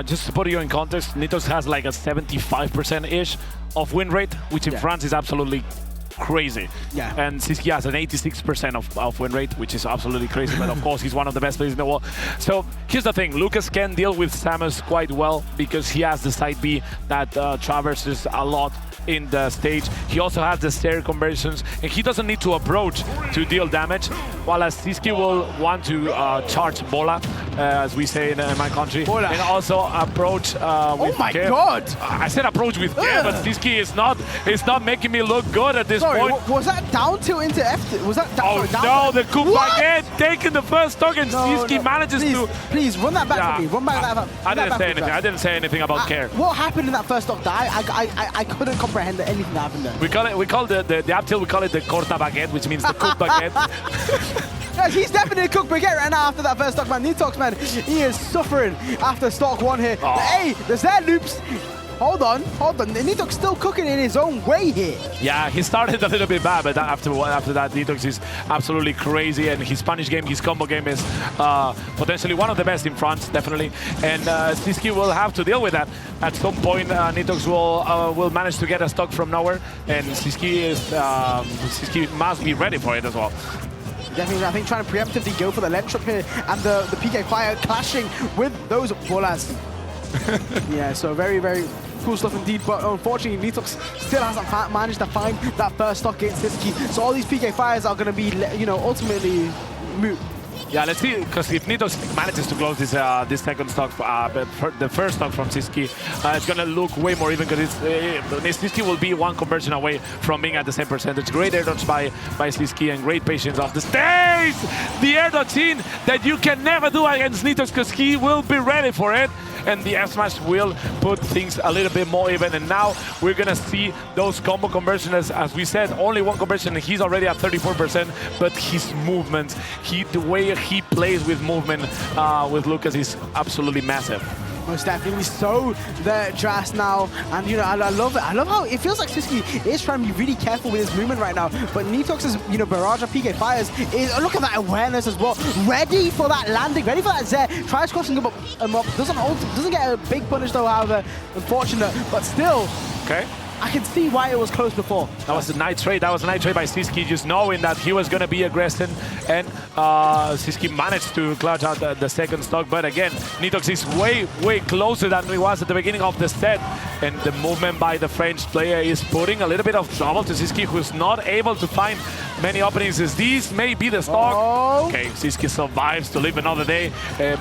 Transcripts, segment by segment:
just to put you in context, Nitox has like a 75%-ish of win rate, which in France is absolutely crazy. Yeah. And Sisqui has an 86% of win rate, which is absolutely crazy. But of course, he's one of the best players in the world. So here's the thing: Lucas can deal with Samus quite well because he has the side B that traverses a lot in the stage. He also has the stair conversions, and he doesn't need to approach to deal damage. While as Sisqui will want to charge bola, as we say in my country, bola. And also approach with Oh my care. god! I said approach with care, but Sisqui is not making me look good at this point. Was that down tilt into F? Was that down? Oh down no, the coup What? again, taking the first stock, and Sisqui manages to... Please, run that back for me. Run back that. I didn't say anything about care. What happened in that first stock? I couldn't comprehend anything that happened there. We call the up tilt, we call it the corta baguette, which means the cooked baguette. Yes, he's definitely a cooked baguette right now after that first stock, man. Nitox, man, he is suffering after stock one here. Oh. Hey, there's that loops. Hold on. Nitox still cooking in his own way here. Yeah, he started a little bit bad, but after that, Nitox is absolutely crazy, and his Spanish game, his combo game is potentially one of the best in France, definitely. And Sisqui will have to deal with that. At some point, Nitox will manage to get a stock from nowhere, and Sisqui must be ready for it as well. Definitely, I think trying to preemptively go for the lens trap here, and the PK Fire clashing with those bolas. Yeah, so very, very cool stuff indeed, but unfortunately Nitox still hasn't managed to find that first stock against Sisqui, so all these PK Fires are going to be, ultimately moot. Yeah, let's see, because if Nitox manages to close this second stock, the first stock from Sisqui, it's going to look way more even, because Sisqui will be one conversion away from being at the same percentage. Great air dodge by Sisqui, and great patience off the stage! The air dodge in that you can never do against Nitox, because he will be ready for it. And the F smash will put things a little bit more even. And now we're gonna see those combo conversions. As we said, only one conversion, and he's already at 34%. But his movements, the way he plays with movement with Lucas is absolutely massive. Most definitely so, the Dras now, and I love it. I love how it feels like Sisqui is trying to be really careful with his movement right now, but Nitox's barrage of PK Fires is, look at that awareness as well, ready for that landing, ready for that Zed, tries crossing him up, doesn't get a big punish though, however, unfortunate, but still. Okay. I can see why it was close before. That was a nice trade. That was a nice trade by Sisqui, just knowing that he was going to be aggressive, and Sisqui managed to clutch out the second stock. But again, Nitox is way closer than he was at the beginning of the set, and the movement by the French player is putting a little bit of trouble to Sisqui, who's not able to find many openings. As these may be the stock. Oh. Okay, Sisqui survives to live another day,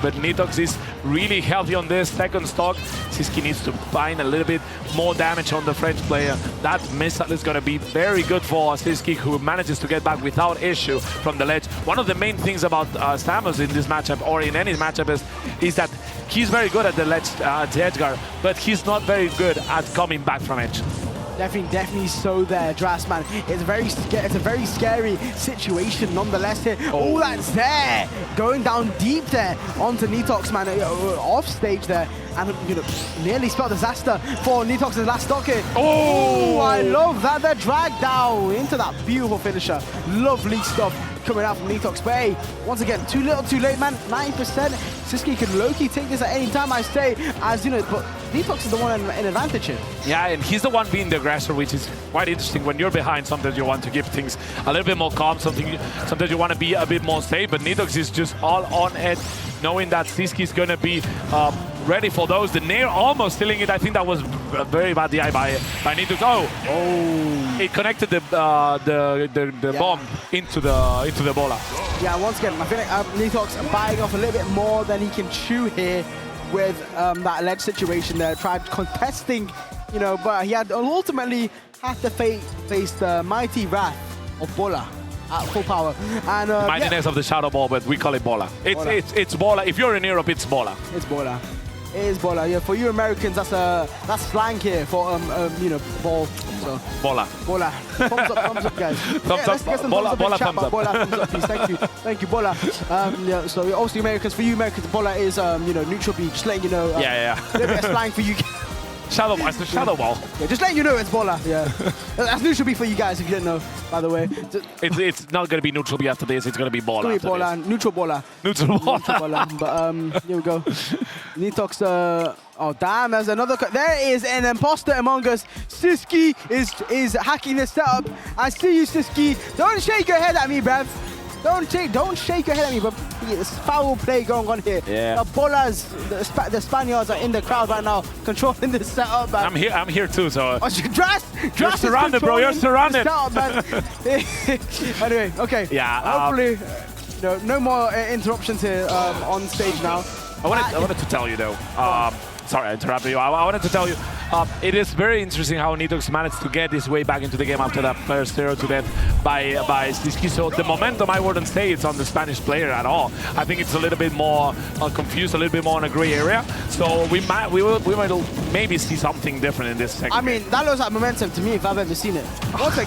but Nitox is really healthy on this second stock. Sisqui needs to find a little bit more damage on the French player. That missile is going to be very good for Sisqui, who manages to get back without issue from the ledge. One of the main things about Samus in this matchup, or in any matchup, is that he's very good at the ledge, the edge guard, but he's not very good at coming back from edge. Definitely so there, Dras, man. It's a very scary situation nonetheless here. Oh, that's there! Going down deep there onto Nitox, man, off stage there. And, nearly spelled disaster for Nitox's last stock here. Oh, I love that. They're dragged down into that beautiful finisher. Lovely stuff coming out from Nitox. But hey, once again, too little, too late, man. 9%. Sisqui can low-key take this at any time, I say, but Nitox is the one in advantage here. Yeah, and he's the one being the aggressor, which is quite interesting. When you're behind, sometimes you want to give things a little bit more calm, sometimes you want to be a bit more safe, but Nitox is just all on it, knowing that Sisqui is going to be ready for those. The Nair almost stealing it. I think that was a very bad DI by Nitox. Oh! It connected the bomb into the bola. Yeah, once again, I feel like Nitox buying off a little bit more than he can chew here with that ledge situation there. Tried contesting, but he had ultimately had to face the mighty wrath of Bola at full power. And mightiness of the shadow ball, but we call it bola. It's bola. If you're in Europe, it's bola. It's bola. It is bola. Yeah, for you Americans, that's slang here for ball. So bola. Bola. Thumbs up, guys. Thumbs up. Bola, thumbs up. Bola, thumbs up, please. Thank you, bola. So obviously Americans, for you Americans, bola is neutral beach. Just letting you know. Yeah. A little bit of slang for you. Shadow Ball. It's the Shadow Ball. Yeah, just letting you know it's Bola. Yeah. That's neutral B for you guys if you didn't know, by the way. It's not going to be neutral B after this. It's going to be Bola. It's going to be Bola. Neutral Bola. Neutral Bola. Neutral Bola. But here we go. Nitox. Oh damn! There's another. There is an imposter among us. Sisqui is hacking this setup. I see you, Sisqui. Don't shake your head at me, bruv. Don't shake your head at me, but there's foul play going on here. Yeah. The Bolas, the Spaniards are in the crowd right now, controlling this setup, man. I'm here too, so. Oh, Dras You're surrounded, bro. You're surrounded. Setup, man. Anyway, okay. Yeah. Hopefully, no more interruptions here on stage now. I wanted to tell you though. Sorry, I interrupted you. I wanted to tell you, it is very interesting how Nitox managed to get his way back into the game after that first 0 to death by Sisqui. So the momentum, I wouldn't say it's on the Spanish player at all. I think it's a little bit more confused, a little bit more in a gray area. So we might maybe see something different in this segment. I mean, that looks like momentum to me if I've ever seen it.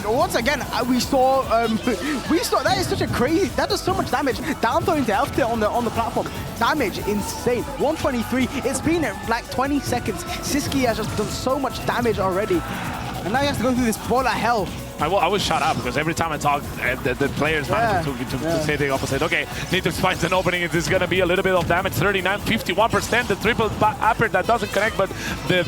Once again, we saw that is such a crazy. That does so much damage. Down throwing to health on the platform. Damage insane. 123. It's been like 20 seconds. Sisqui has just done so much damage already, and now he has to go through this ball of hell. I will shut up because every time I talk, the players manage to say the opposite. Okay, Nitox finds an opening. It is going to be a little bit of damage. 39, 51%. The triple upper that doesn't connect, but the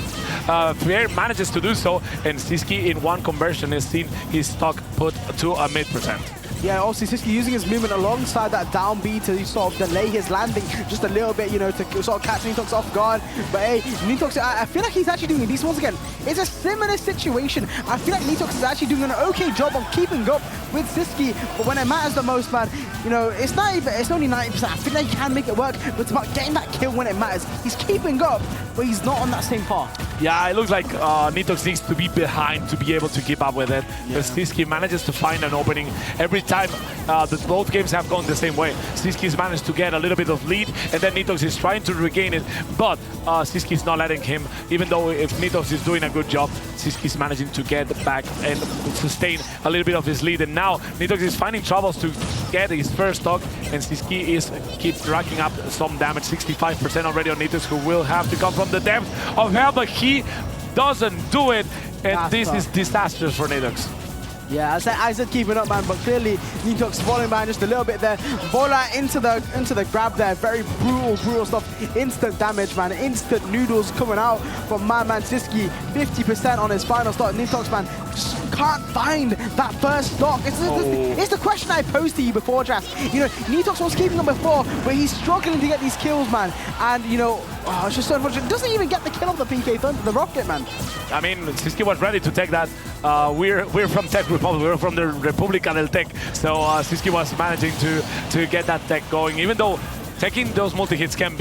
player manages to do so. And Sisqui in one conversion has seen his stock put to a mid%. Yeah, also Sisqui using his movement alongside that down B to sort of delay his landing just a little bit, to sort of catch Nitox off guard. But hey, Nitox, I feel like he's actually doing this once again. It's a similar situation. I feel like Nitox is actually doing an okay job of keeping up with Sisqui, but when it matters the most, man, it's not even, it's only 90%. I feel like he can make it work, but it's about getting that kill when it matters. He's keeping up, but he's not on that same path. Yeah, it looks like Nitox needs to be behind to be able to keep up with it. Yeah. But Sisqui manages to find an opening every time. Both games have gone the same way. Sisqi's managed to get a little bit of lead, and then Nitox is trying to regain it, but Sisqi's not letting him. Even though if Nitox is doing a good job, Sisqi's managing to get back and sustain a little bit of his lead. And now Nitox is finding troubles to get his first stock, and Sisqui keeps racking up some damage. 65% already on Nitox, who will have to come from the depth of hell, but he doesn't do it, and this is disastrous for Nitox. Yeah, I said keep it up, man, but clearly Nitox falling behind just a little bit there. Bola into the grab there. Very brutal stuff. Instant damage, man. Instant noodles coming out from my man Sisqui. 50% on his final stock. Nitox, man, just can't find that first stock. It's the question I posed to you before, Dras. Nitox was keeping him before, but he's struggling to get these kills, man. And, it's just so unfortunate. Doesn't even get the kill of the PK Thunder, the rocket, man. I mean, Sisqui was ready to take that. We're from Tech Republic. We're from the República del Tech. So Sisqui was managing to get that tech going, even though taking those multi-hits can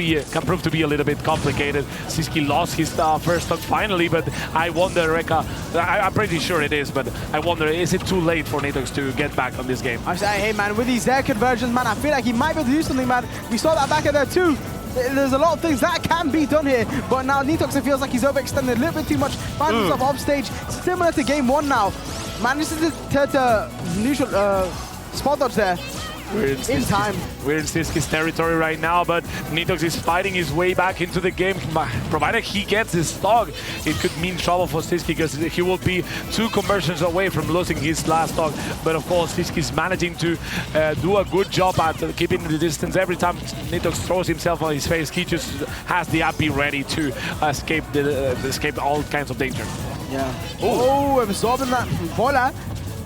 prove to be a little bit complicated. Sisqui lost his first stock finally, but I wonder, Reka, I'm pretty sure it is, but I wonder, is it too late for Nitox to get back on this game? I say, hey, man, with these air conversions, man, I feel like he might be able to do something, man. We saw that back in there too. There's a lot of things that can be done here, but now Nitox, it feels like he's overextended a little bit too much. Finds himself off stage, similar to game 1 now. Manages to neutral spot dodge there. We're in time. We're in Sisqi's territory right now, but Nitox is fighting his way back into the game. Provided he gets his stock, it could mean trouble for Sisqui, because he will be 2 conversions away from losing his last stock. But of course, Sisqi's managing to do a good job at keeping the distance. Every time Nitox throws himself on his face, he just has the API ready to escape all kinds of danger. Yeah. Oh, absorbing that Bola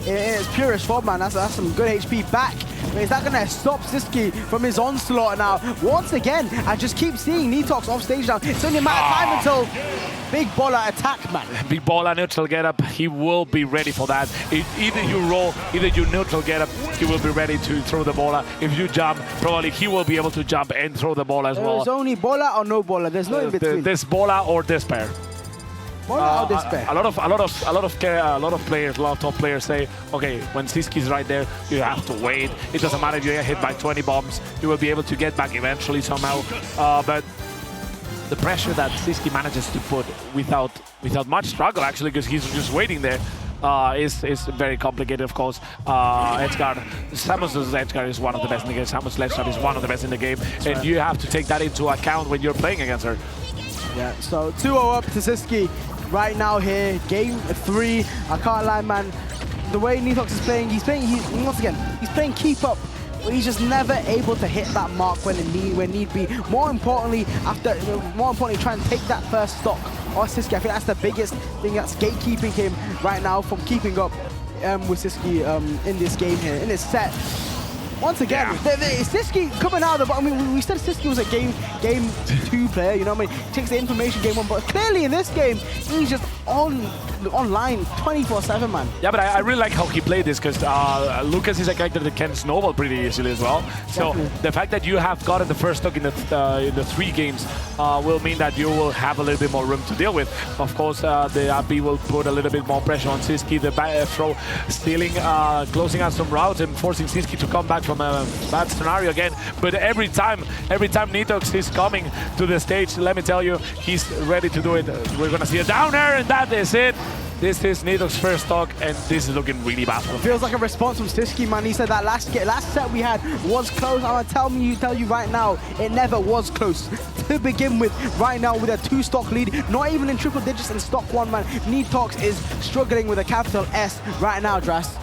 in its purest form, man. That's some good HP back. But is that going to stop Sisqui from his onslaught now? Once again, I just keep seeing Nitox off stage now. It's only a matter of time until Big Bola attack, man. Big Bola neutral get up. He will be ready for that. Either you roll, either you neutral get up, he will be ready to throw the Bola. If you jump, probably he will be able to jump and throw the Bola as well. There's only Bola or no Bola. There's no in between. There's Bola or despair. A lot of players, a lot of top players say, okay, when Sisqi's right there, you have to wait. It doesn't matter if you get hit by 20 bombs, you will be able to get back eventually somehow. But the pressure that Sisqui manages to put without much struggle, actually, because he's just waiting there, is very complicated, of course. Edgeguard, Samus' Edgeguard is one of the best in the game. Samus' Edgeguard is one of the best in the game, and you have to take that into account when you're playing against her. Yeah, so 2-0 up to Sisqui. right now here. Game 3. I can't lie, man. The way Nitox is playing, he's playing keep up. But he's just never able to hit that mark when need be. More importantly, try and take that first stock of Sisqui. I think that's the biggest thing that's gatekeeping him right now from keeping up with Sisqui in this game here, in this set. Once again, Sisqui coming out of the bottom. I mean, we said Sisqui was a game 2 player, you know what I mean? Takes the information game 1, but clearly in this game, he's just online 24/7, man. Yeah, but I really like how he played this, because Lucas is a character that can snowball pretty easily as well. So the fact that you have gotten the first stock in the 3 games will mean that you will have a little bit more room to deal with. Of course, the AB will put a little bit more pressure on Sisqui. The throw stealing, closing out some routes and forcing Sisqui to come back from a bad scenario again. But every time Nitox is coming to the stage, let me tell you, he's ready to do it. We're gonna see a down air, and that is it. This is Nitox's first stock, and this is looking really bad for him. Feels like a response from Sisqui, man. He said that last set we had was close. I'm gonna tell you right now, it never was close to begin with. Right now, with a 2-stock lead, not even in triple digits in stock 1, man. Nitox is struggling with a capital S right now, Dras.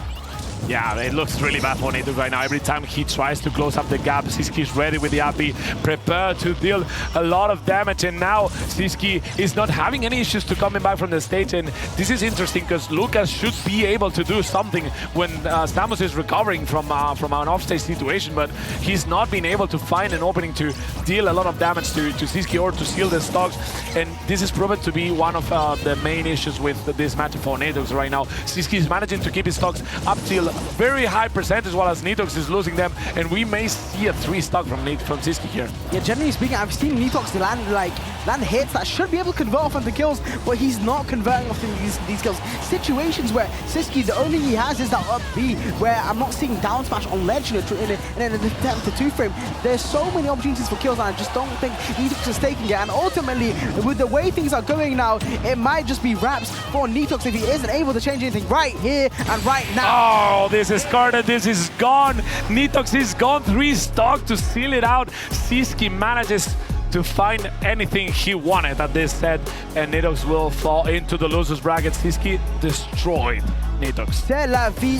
Yeah, it looks really bad for Nitox right now. Every time he tries to close up the gap, Sisqui is ready with the AP, prepared to deal a lot of damage. And now Sisqui is not having any issues to coming back from the stage. And this is interesting because Lucas should be able to do something when Samus is recovering from an offstage situation, but he's not been able to find an opening to deal a lot of damage to Sisqui or to seal the stocks. And this is proven to be one of the main issues with this matchup for Nitox right now. Sisqui is managing to keep his stocks up till very high percentage, while as Nitox is losing them, and we may see a 3-stock from Sisqui here. Yeah, generally speaking, I've seen Nitox land hits that should be able to convert off into kills, but he's not converting off these kills. Situations where Sisqui, the only thing he has is that up B, where I'm not seeing down smash on ledge in an attempt to 2-frame. There's so many opportunities for kills, and I just don't think Nitox is taking it. And ultimately, with the way things are going now, it might just be wraps for Nitox if he isn't able to change anything right here and right now. Oh, this is carded, this is gone. Nitox is gone, 3-stock to seal it out. Sisqui manages to find anything he wanted at this set, and Nitox will fall into the losers bracket. Sisqui destroyed Nitox. C'est la vie.